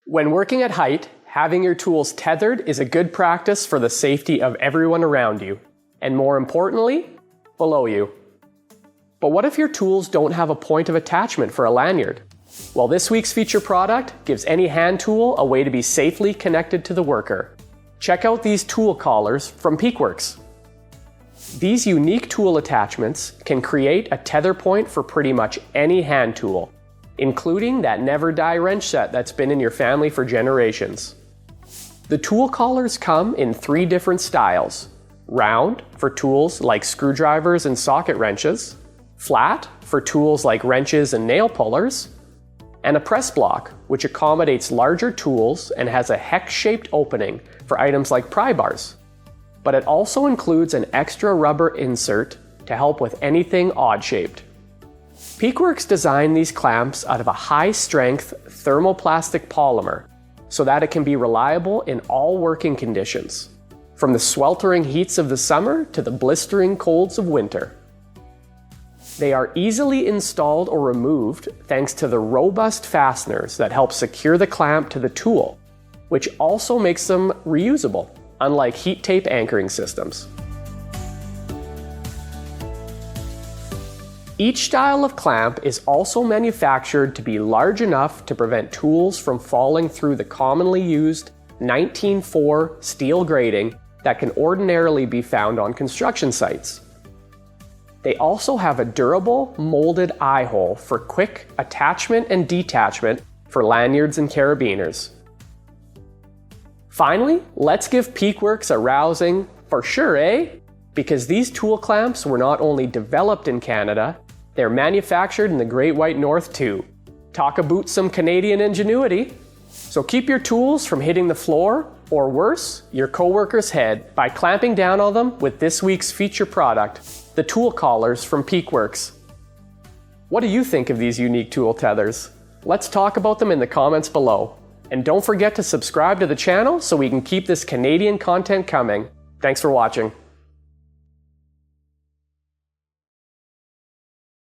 When working at height, having your tools tethered is a good practice for the safety of everyone around you, and more importantly, below you. But what if your tools don't have a point of attachment for a lanyard? Well, this week's feature product gives any hand tool a way to be safely connected to the worker. Check out these tool collars from Peakworks. These unique tool attachments can create a tether point for pretty much any hand tool, including that never die wrench set that's been in your family for generations. The tool collars come in 3 different styles: round for tools like screwdrivers and socket wrenches, flat for tools like wrenches and nail pullers, and a press block, which accommodates larger tools and has a hex-shaped opening for items like pry bars. But it also includes an extra rubber insert to help with anything odd-shaped. Peakworks designed these clamps out of a high-strength thermoplastic polymer so that it can be reliable in all working conditions, from the sweltering heats of the summer to the blistering colds of winter. They are easily installed or removed thanks to the robust fasteners that help secure the clamp to the tool, which also makes them reusable, unlike heat tape anchoring systems. Each style of clamp is also manufactured to be large enough to prevent tools from falling through the commonly used 19-4 steel grating that can ordinarily be found on construction sites. They also have a durable, molded eye hole for quick attachment and detachment for lanyards and carabiners. Finally, let's give Peakworks a rousing for sure, eh? Because these tool clamps were not only developed in Canada, they're manufactured in the Great White North too. Talk about some Canadian ingenuity. So keep your tools from hitting the floor, or worse, your coworker's head, by clamping down on them with this week's feature product, the tool collars from Peakworks. What do you think of these unique tool tethers? Let's talk about them in the comments below. And don't forget to subscribe to the channel so we can keep this Canadian content coming. Thanks for watching.